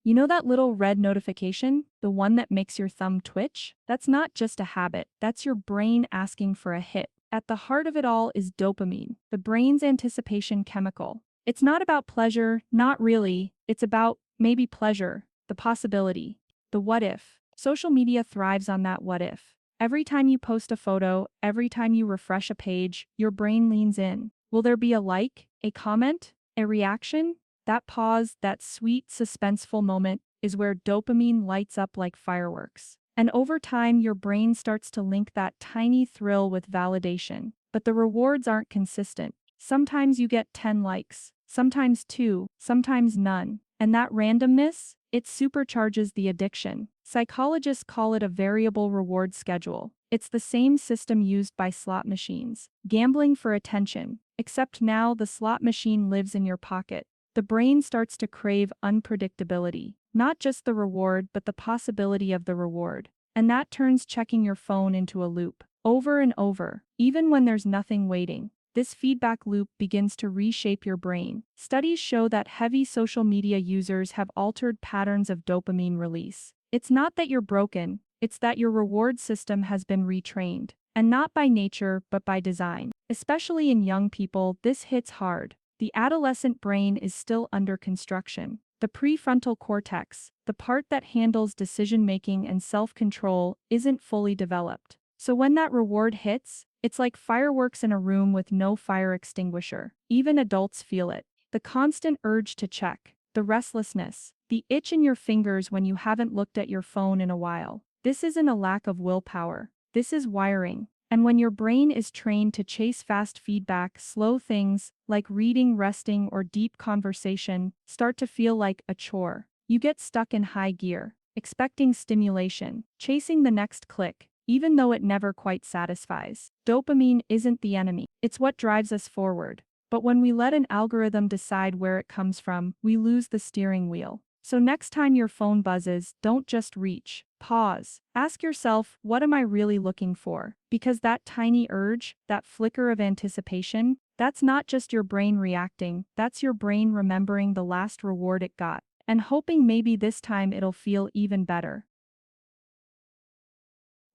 You know that little red notification? The one that makes your thumb twitch? That's not just a habit, that's your brain asking for a hit. At the heart of it all is dopamine, the brain's anticipation chemical. It's not about pleasure, not really, it's about maybe pleasure, the possibility, the what if. Social media thrives on that what if. Every time you post a photo, every time you refresh a page, your brain leans in. Will there be a like, a comment, a reaction? That pause, that sweet, suspenseful moment, is where dopamine lights up like fireworks. And over time, your brain starts to link that tiny thrill with validation. But the rewards aren't consistent. Sometimes you get 10 likes, sometimes 2, sometimes none. And that randomness, it supercharges the addiction. Psychologists call it a variable reward schedule. It's the same system used by slot machines. Gambling for attention. Except now the slot machine lives in your pocket. The brain starts to crave unpredictability, not just the reward but the possibility of the reward. And that turns checking your phone into a loop, over and over, even when there's nothing waiting. This feedback loop begins to reshape your brain. Studies show that heavy social media users have altered patterns of dopamine release. It's not that you're broken, it's that your reward system has been retrained. And not by nature but by design. Especially in young people, this hits hard. The adolescent brain is still under construction. The prefrontal cortex, the part that handles decision-making and self-control, isn't fully developed. So when that reward hits, it's like fireworks in a room with no fire extinguisher. Even adults feel it. The constant urge to check, the restlessness, the itch in your fingers when you haven't looked at your phone in a while. This isn't a lack of willpower. This is wiring. And when your brain is trained to chase fast feedback, slow things, like reading, resting, or deep conversation, start to feel like a chore. You get stuck in high gear, expecting stimulation, chasing the next click, even though it never quite satisfies. Dopamine isn't the enemy, it's what drives us forward. But when we let an algorithm decide where it comes from, we lose the steering wheel. So next time your phone buzzes, don't just reach. Pause. Ask yourself, what am I really looking for? Because that tiny urge, that flicker of anticipation, that's not just your brain reacting, that's your brain remembering the last reward it got, and hoping maybe this time it'll feel even better.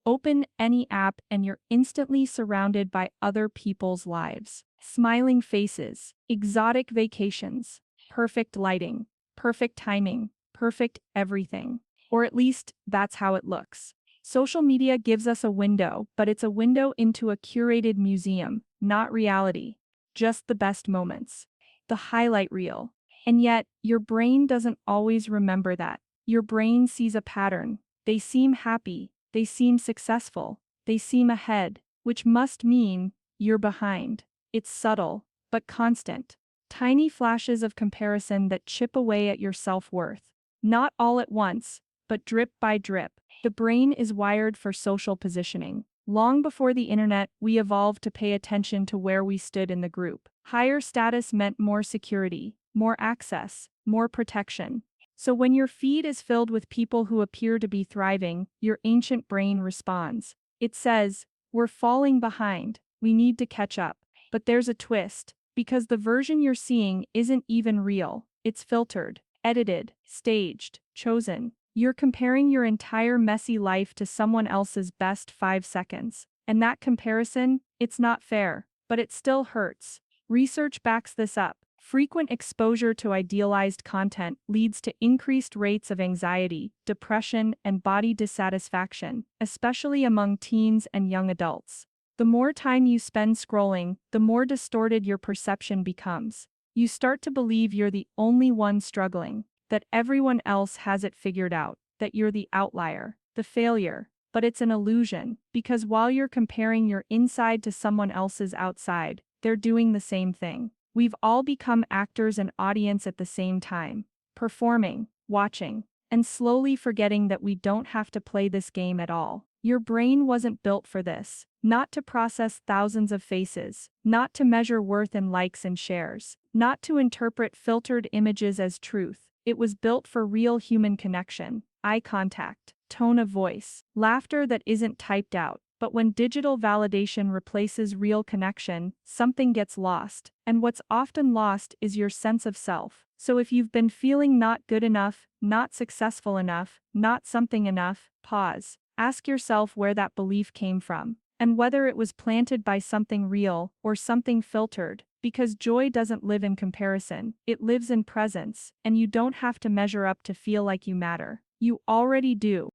Open any app and you're instantly surrounded by other people's lives. Smiling faces, exotic vacations, perfect lighting, perfect timing, perfect everything. Or at least, that's how it looks. Social media gives us a window, but it's a window into a curated museum, not reality. Just the best moments. The highlight reel. And yet, your brain doesn't always remember that. Your brain sees a pattern. They seem happy. They seem successful. They seem ahead, which must mean you're behind. It's subtle, but constant. Tiny flashes of comparison that chip away at your self-worth. Not all at once, but drip by drip. The brain is wired for social positioning. Long before the internet, we evolved to pay attention to where we stood in the group. Higher status meant more security, more access, more protection. So when your feed is filled with people who appear to be thriving, your ancient brain responds. It says, we're falling behind, we need to catch up. But there's a twist, because the version you're seeing isn't even real. It's filtered, edited, staged, chosen. You're comparing your entire messy life to someone else's best 5 seconds. And that comparison, it's not fair, but it still hurts. Research backs this up. Frequent exposure to idealized content leads to increased rates of anxiety, depression, and body dissatisfaction, especially among teens and young adults. The more time you spend scrolling, the more distorted your perception becomes. You start to believe you're the only one struggling, that everyone else has it figured out, that you're the outlier, the failure. But it's an illusion, because while you're comparing your inside to someone else's outside, they're doing the same thing. We've all become actors and audience at the same time, performing, watching, and slowly forgetting that we don't have to play this game at all. Your brain wasn't built for this, not to process thousands of faces, not to measure worth in likes and shares, not to interpret filtered images as truth. It was built for real human connection, eye contact, tone of voice, laughter that isn't typed out. But when digital validation replaces real connection, something gets lost, and what's often lost is your sense of self. So if you've been feeling not good enough, not successful enough, not something enough, pause. Ask yourself where that belief came from, and whether it was planted by something real or something filtered, because joy doesn't live in comparison, it lives in presence, and you don't have to measure up to feel like you matter. You already do.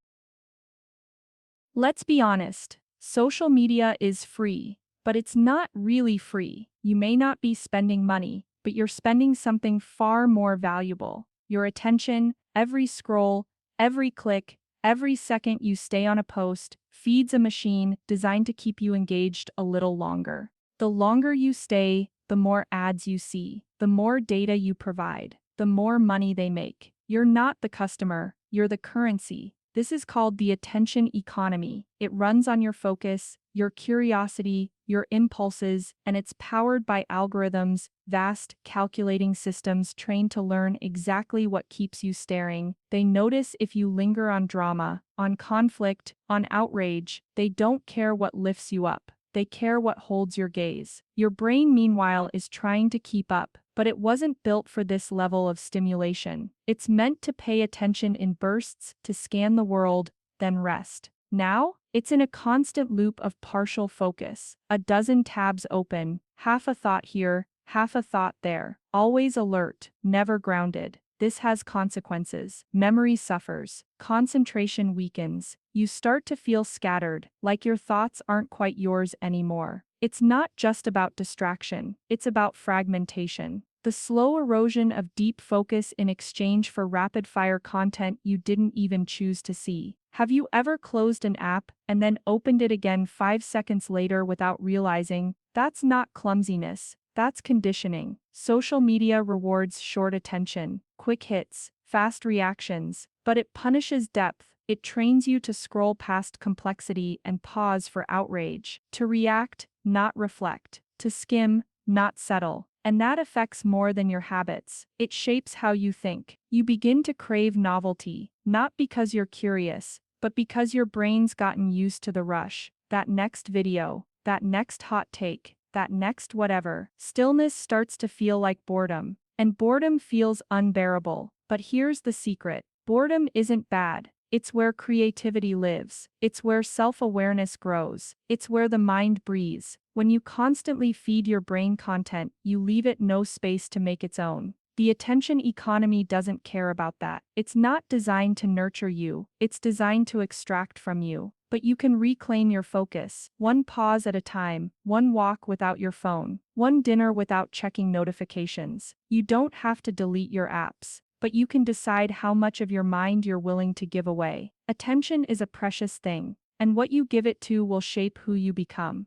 Let's be honest, social media is free, but it's not really free. You may not be spending money, but you're spending something far more valuable. Your attention, every scroll, every click, every second you stay on a post, feeds a machine designed to keep you engaged a little longer. The longer you stay, the more ads you see, the more data you provide, the more money they make. You're not the customer, you're the currency. This is called the attention economy. It runs on your focus, your curiosity, your impulses, and it's powered by algorithms, vast calculating systems trained to learn exactly what keeps you staring. They notice if you linger on drama, on conflict, on outrage. They don't care what lifts you up. They care what holds your gaze. Your brain, meanwhile, is trying to keep up, but it wasn't built for this level of stimulation. It's meant to pay attention in bursts, to scan the world, then rest. Now, it's in a constant loop of partial focus. A dozen tabs open, half a thought here, half a thought there. Always alert, never grounded. This has consequences. Memory suffers, concentration weakens. You start to feel scattered, like your thoughts aren't quite yours anymore. It's not just about distraction, it's about fragmentation. The slow erosion of deep focus in exchange for rapid-fire content you didn't even choose to see. Have you ever closed an app and then opened it again 5 seconds later without realizing? That's not clumsiness, that's conditioning. Social media rewards short attention, quick hits, fast reactions, but it punishes depth. It trains you to scroll past complexity and pause for outrage, to react, not reflect, to skim, not settle. And that affects more than your habits. It shapes how you think. You begin to crave novelty, not because you're curious, but because your brain's gotten used to the rush. That next video, that next hot take, that next whatever. Stillness starts to feel like boredom, and boredom feels unbearable. But here's the secret. Boredom isn't bad. It's where creativity lives. It's where self-awareness grows. It's where the mind breathes. When you constantly feed your brain content, you leave it no space to make its own. The attention economy doesn't care about that. It's not designed to nurture you. It's designed to extract from you. But you can reclaim your focus, one pause at a time, one walk without your phone, one dinner without checking notifications. You don't have to delete your apps, but you can decide how much of your mind you're willing to give away. Attention is a precious thing, and what you give it to will shape who you become.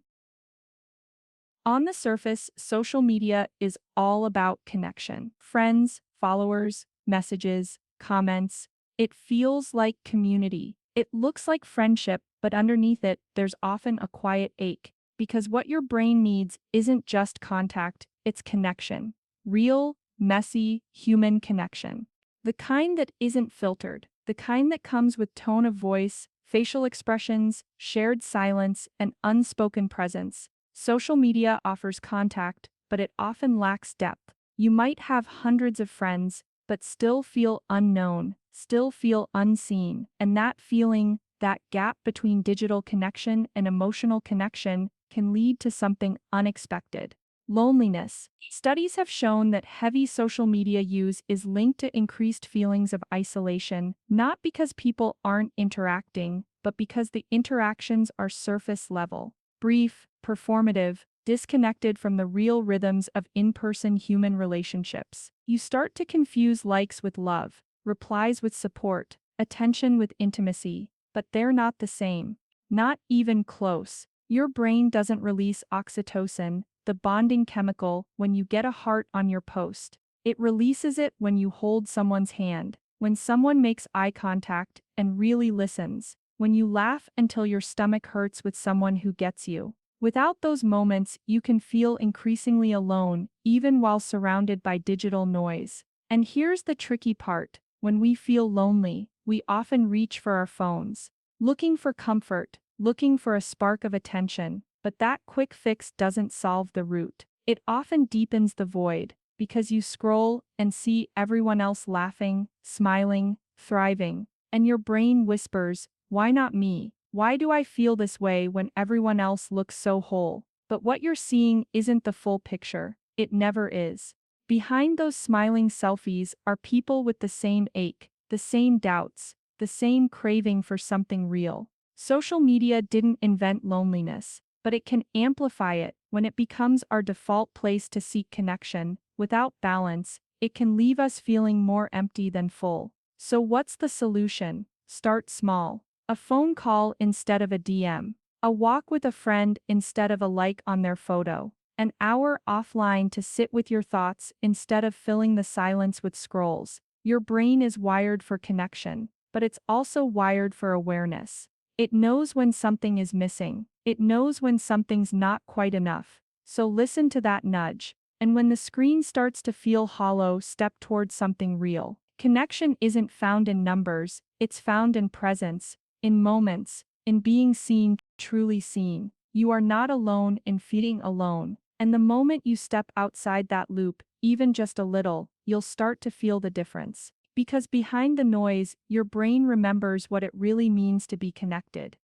On the surface, social media is all about connection. Friends, followers, messages, comments. It feels like community. It looks like friendship, but underneath it, there's often a quiet ache, because what your brain needs isn't just contact, it's connection. Real, messy, human connection. The kind that isn't filtered, the kind that comes with tone of voice, facial expressions, shared silence, and unspoken presence. Social media offers contact, but it often lacks depth. You might have hundreds of friends, but still feel unknown, still feel unseen, and that feeling, that gap between digital connection and emotional connection, can lead to something unexpected. Loneliness. Studies have shown that heavy social media use is linked to increased feelings of isolation, not because people aren't interacting, but because the interactions are surface level, brief, performative, disconnected from the real rhythms of in-person human relationships. You start to confuse likes with love, replies with support, attention with intimacy, but they're not the same. Not even close. Your brain doesn't release oxytocin, the bonding chemical, when you get a heart on your post. It releases it when you hold someone's hand, when someone makes eye contact and really listens, when you laugh until your stomach hurts with someone who gets you. Without those moments, you can feel increasingly alone, even while surrounded by digital noise. And here's the tricky part. When we feel lonely, we often reach for our phones, looking for comfort, looking for a spark of attention. But that quick fix doesn't solve the root. It often deepens the void. because you scroll and see everyone else laughing, smiling, thriving, and your brain whispers, why not me? Why do I feel this way when everyone else looks so whole? But what you're seeing isn't the full picture. It never is. Behind those smiling selfies are people with the same ache, the same doubts, the same craving for something real. Social media didn't invent loneliness, but it can amplify it when it becomes our default place to seek connection. Without balance, it can leave us feeling more empty than full. So what's the solution? Start small. A phone call instead of a DM. A walk with a friend instead of a like on their photo. An hour offline to sit with your thoughts instead of filling the silence with scrolls. Your brain is wired for connection, but it's also wired for awareness. It knows when something is missing. It knows when something's not quite enough. So listen to that nudge. And when the screen starts to feel hollow, step towards something real. Connection isn't found in numbers, it's found in presence, in moments, in being seen, truly seen. You are not alone in feeling alone. And the moment you step outside that loop, even just a little, you'll start to feel the difference. Because behind the noise, your brain remembers what it really means to be connected.